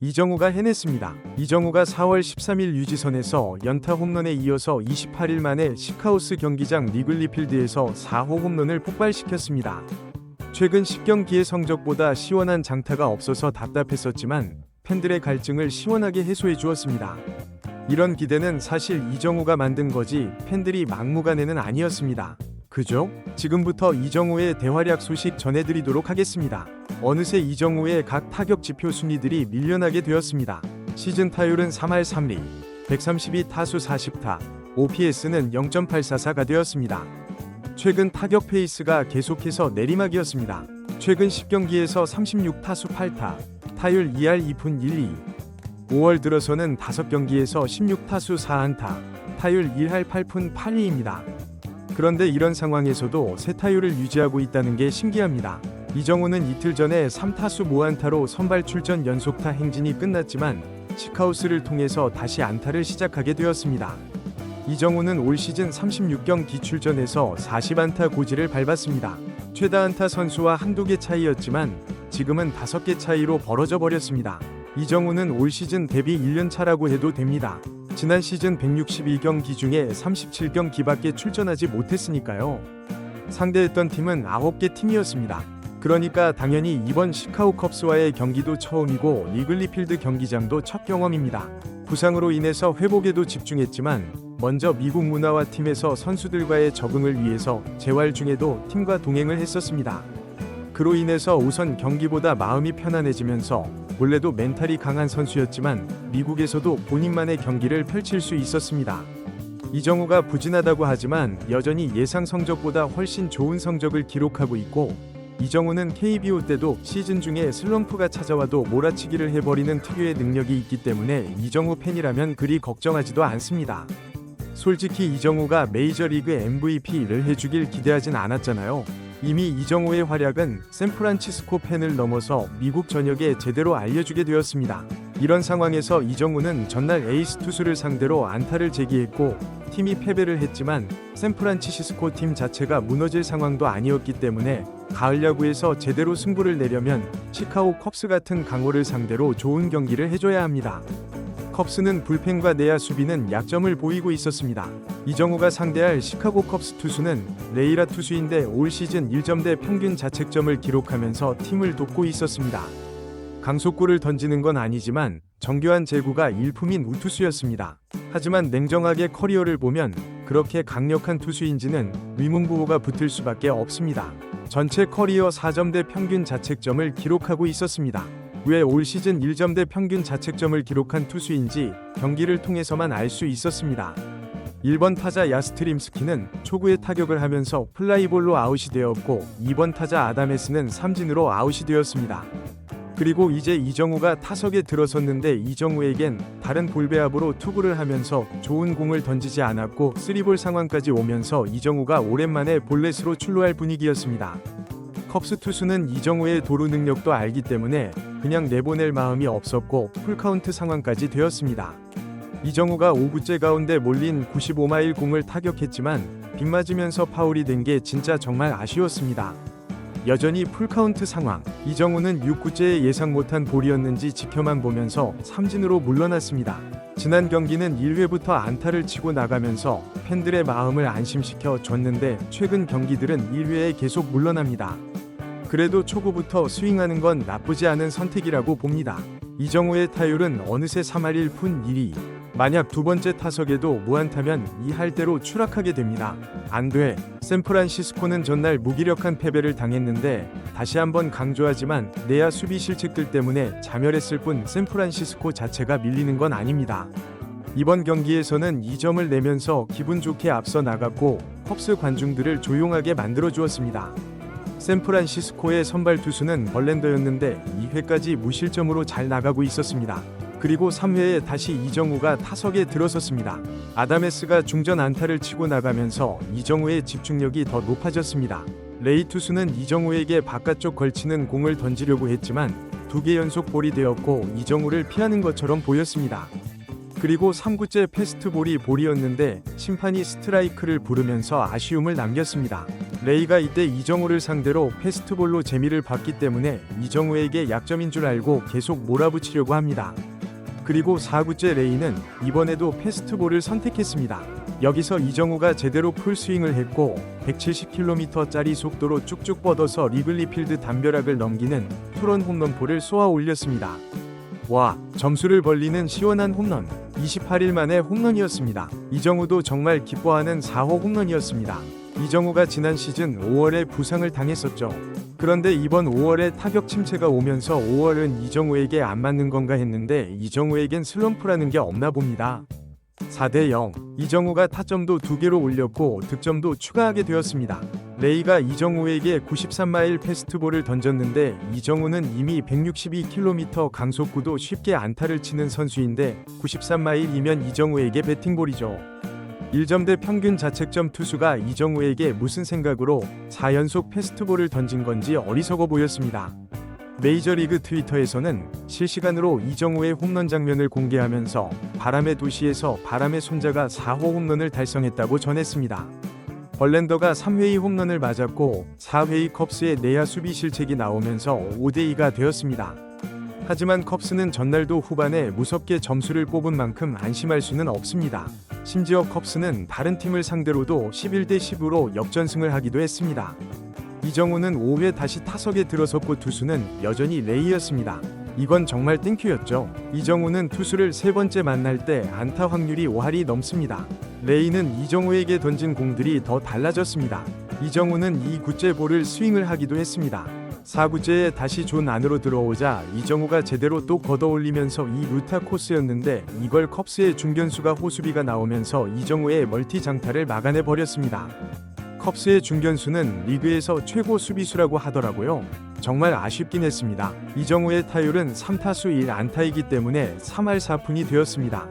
이정우가 해냈습니다. 이정우가 4월 13일 유지선에서 연타 홈런에 이어서 28일 만에 시카고스 경기장 리글리 필드에서 4호 홈런을 폭발시켰습니다. 최근 10경기의 성적보다 시원한 장타가 없어서 답답했었지만 팬들의 갈증을 시원하게 해소해 주었습니다. 이런 기대는 사실 이정우가 만든 거지 팬들이 막무가내는 아니었습니다. 그죠? 지금부터 이정우의 대활약 소식 전해드리도록 하겠습니다. 어느새 이정우의 각 타격 지표 순위들이 밀려나게 되었습니다. 시즌 타율은 3할 3리, 132타수 40타, OPS는 0.844가 되었습니다. 최근 타격 페이스가 계속해서 내리막이었습니다. 최근 10경기에서 36타수 8타, 타율 2할 2푼 1리. 5월 들어서는 5경기에서 16타수 4안타, 타율 1할 8푼 8리입니다. 그런데 이런 상황에서도 세 타율을 유지하고 있다는 게 신기합니다. 이정우는 이틀 전에 3타수 무안타로 선발 출전 연속타 행진이 끝났지만 시카고스를 통해서 다시 안타를 시작하게 되었습니다. 이정우는 올 시즌 36경기 출전에서 40안타 고지를 밟았습니다. 최다 안타 선수와 한두 개 차이였지만 지금은 5개 차이로 벌어져 버렸습니다. 이정우는 올 시즌 데뷔 1년 차라고 해도 됩니다. 지난 시즌 162경기 중에 37경기밖에 출전하지 못했으니까요. 상대했던 팀은 9개 팀이었습니다. 그러니까 당연히 이번 시카고 컵스와의 경기도 처음이고 리글리 필드 경기장도 첫 경험입니다. 부상으로 인해서 회복에도 집중했지만 먼저 미국 문화와 팀에서 선수들과의 적응을 위해서 재활 중에도 팀과 동행을 했었습니다. 그로 인해서 우선 경기보다 마음이 편안해지면서 원래도 멘탈이 강한 선수였지만 미국에서도 본인만의 경기를 펼칠 수 있었습니다. 이정우가 부진하다고 하지만 여전히 예상 성적보다 훨씬 좋은 성적을 기록하고 있고 이정우는 KBO 때도 시즌 중에 슬럼프가 찾아와도 몰아치기를 해버리는 특유의 능력이 있기 때문에 이정우 팬이라면 그리 걱정하지도 않습니다. 솔직히 이정우가 메이저리그 MVP를 해주길 기대하진 않았잖아요. 이미 이정우의 활약은 샌프란시스코 팬을 넘어서 미국 전역에 제대로 알려주게 되었습니다. 이런 상황에서 이정우는 전날 에이스 투수를 상대로 안타를 제기했고 팀이 패배를 했지만 샌프란시스코 팀 자체가 무너질 상황도 아니었기 때문에 가을 야구에서 제대로 승부를 내려면 시카고 컵스 같은 강호를 상대로 좋은 경기를 해줘야 합니다. 컵스는 불펜과 내야 수비는 약점을 보이고 있었습니다. 이정우가 상대할 시카고 컵스 투수는 레이라 투수인데 올 시즌 1점대 평균 자책점을 기록하면서 팀을 돕고 있었습니다. 강속구를 던지는 건 아니지만 정교한 제구가 일품인 우투수였습니다. 하지만 냉정하게 커리어를 보면 그렇게 강력한 투수인지는 의문부호가 붙을 수밖에 없습니다. 전체 커리어 4점대 평균 자책점을 기록하고 있었습니다. 왜 올 시즌 1점대 평균 자책점을 기록한 투수인지 경기를 통해서만 알 수 있었습니다. 1번 타자 야스트림스키는 초구에 타격을 하면서 플라이볼로 아웃이 되었고 2번 타자 아담에스는 삼진으로 아웃이 되었습니다. 그리고 이제 이정우가 타석에 들어섰는데 이정우에겐 다른 볼배합으로 투구를 하면서 좋은 공을 던지지 않았고 3볼 상황까지 오면서 이정우가 오랜만에 볼넷으로 출루할 분위기였습니다. 컵스 투수는 이정우의 도루 능력도 알기 때문에 그냥 내보낼 마음이 없었고 풀카운트 상황까지 되었습니다. 이정우가 5구째 가운데 몰린 95마일 공을 타격했지만 빗맞으면서 파울이 된 게 진짜 정말 아쉬웠습니다. 여전히 풀카운트 상황, 이정우는 6구째에 예상 못한 볼이었는지 지켜만 보면서 삼진으로 물러났습니다. 지난 경기는 1회부터 안타를 치고 나가면서 팬들의 마음을 안심시켜 줬는데 최근 경기들은 1회에 계속 물러납니다. 그래도 초구부터 스윙하는 건 나쁘지 않은 선택이라고 봅니다. 이정우의 타율은 어느새 3할 1푼 1리. 만약 두 번째 타석에도 무안타면 이 할대로 추락하게 됩니다. 안 돼. 샌프란시스코는 전날 무기력한 패배를 당했는데 다시 한번 강조하지만 내야 수비 실책들 때문에 자멸했을 뿐 샌프란시스코 자체가 밀리는 건 아닙니다. 이번 경기에서는 2점을 내면서 기분 좋게 앞서 나갔고 컵스 관중들을 조용하게 만들어 주었습니다. 샌프란시스코의 선발 투수는 벌랜더였는데 2회까지 무실점으로 잘 나가고 있었습니다. 그리고 3회에 다시 이정우가 타석에 들어섰습니다. 아담에스가 중전 안타를 치고 나가면서 이정우의 집중력이 더 높아졌습니다. 레이 투수는 이정우에게 바깥쪽 걸치는 공을 던지려고 했지만 2개 연속 볼이 되었고 이정우를 피하는 것처럼 보였습니다. 그리고 3구째 패스트볼이 볼이었는데 심판이 스트라이크를 부르면서 아쉬움을 남겼습니다. 레이가 이때 이정우를 상대로 패스트볼로 재미를 봤기 때문에 이정우에게 약점인 줄 알고 계속 몰아붙이려고 합니다. 그리고 4구째 레이는 이번에도 패스트볼을 선택했습니다. 여기서 이정우가 제대로 풀스윙을 했고 170km짜리 속도로 쭉쭉 뻗어서 리글리필드 담벼락을 넘기는 투런 홈런포를 쏘아 올렸습니다. 와, 점수를 벌리는 시원한 홈런. 28일 만에 홈런이었습니다. 이정우도 정말 기뻐하는 4호 홈런이었습니다. 이정우가 지난 시즌 5월에 부상을 당했었죠. 그런데 이번 5월에 타격 침체가 오면서 5월은 이정우에게 안 맞는 건가 했는데 이정우에겐 슬럼프라는 게 없나 봅니다. 4대0, 이정우가 타점도 2개로 올렸고 득점도 추가하게 되었습니다. 레이가 이정우에게 93마일 패스트볼을 던졌는데 이정우는 이미 162km 강속구도 쉽게 안타를 치는 선수인데 93마일이면 이정우에게 배팅볼이죠. 1점대 평균 자책점 투수가 이정우에게 무슨 생각으로 4연속 패스트볼을 던진 건지 어리석어 보였습니다. 메이저리그 트위터에서는 실시간으로 이정우의 홈런 장면을 공개하면서 바람의 도시에서 바람의 손자가 4호 홈런을 달성했다고 전했습니다. 벌랜더가 3회의 홈런을 맞았고 4회의 컵스의 내야 수비 실책이 나오면서 5대2가 되었습니다. 하지만 컵스는 전날도 후반에 무섭게 점수를 뽑은 만큼 안심할 수는 없습니다. 심지어 컵스는 다른 팀을 상대로도 11대10으로 역전승을 하기도 했습니다. 이정우는 5회 다시 타석에 들어섰고 투수는 여전히 레이였습니다. 이건 정말 땡큐였죠. 이정우는 투수를 세 번째 만날 때 안타 확률이 5할이 넘습니다. 레이는 이정우에게 던진 공들이 더 달라졌습니다. 이정우는 2구째 볼을 스윙을 하기도 했습니다. 4구째에 다시 존 안으로 들어오자 이정우가 제대로 또 걷어올리면서 이 루타 코스였는데 이걸 컵스의 중견수가 호수비가 나오면서 이정우의 멀티 장타를 막아내 버렸습니다. 컵스의 중견수는 리그에서 최고 수비수라고 하더라고요. 정말 아쉽긴 했습니다. 이정우의 타율은 3타수 1안타이기 때문에 3할 4푼이 되었습니다.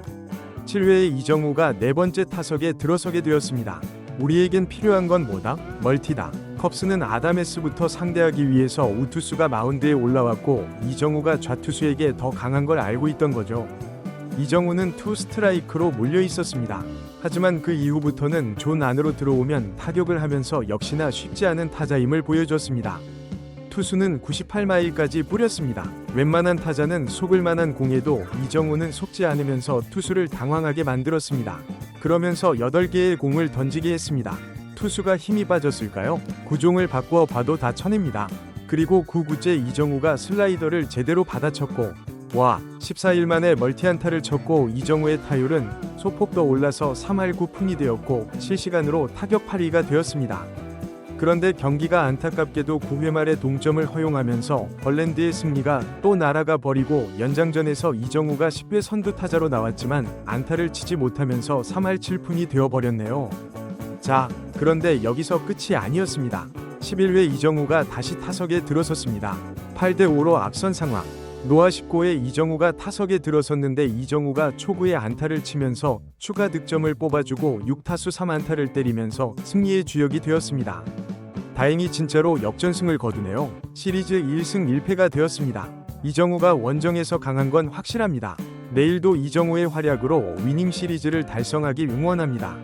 7회에 이정우가 네 번째 타석에 들어서게 되었습니다. 우리에겐 필요한 건 뭐다? 멀티다. 컵스는 아담에스부터 상대하기 위해서 우투수가 마운드에 올라왔고 이정우가 좌투수에게 더 강한 걸 알고 있던 거죠. 이정우는 투 스트라이크로 몰려 있었습니다. 하지만 그 이후부터는 존 안으로 들어오면 타격을 하면서 역시나 쉽지 않은 타자임을 보여줬습니다. 투수는 98마일까지 뿌렸습니다. 웬만한 타자는 속을 만한 공에도 이정우는 속지 않으면서 투수를 당황하게 만들었습니다. 그러면서 8개의 공을 던지게 했습니다. 투수가 힘이 빠졌을까요? 구종을 바꾸어 봐도 다 쳐냅니다. 그리고 9구째 이정우가 슬라이더를 제대로 받아쳤고 14일 만에 멀티안타를 쳤고 이정우의 타율은 소폭 더 올라서 3할 9푼이 되었고 실시간으로 타격 8위가 되었습니다. 그런데 경기가 안타깝게도 9회 말에 동점을 허용하면서 벌랜드의 승리가 또 날아가 버리고 연장전에서 이정우가 10회 선두 타자로 나왔지만 안타를 치지 못하면서 3할 7푼이 되어버렸네요. 자, 그런데 여기서 끝이 아니었습니다. 11회 이정우가 다시 타석에 들어섰습니다. 8대5로 앞선 상황. 노아 19회 이정우가 타석에 들어섰는데 이정우가 초구에 안타를 치면서 추가 득점을 뽑아주고 6타수 3안타를 때리면서 승리의 주역이 되었습니다. 다행히 진짜로 역전승을 거두네요. 시리즈 1승 1패가 되었습니다. 이정우가 원정에서 강한 건 확실합니다. 내일도 이정우의 활약으로 위닝 시리즈를 달성하길 응원합니다.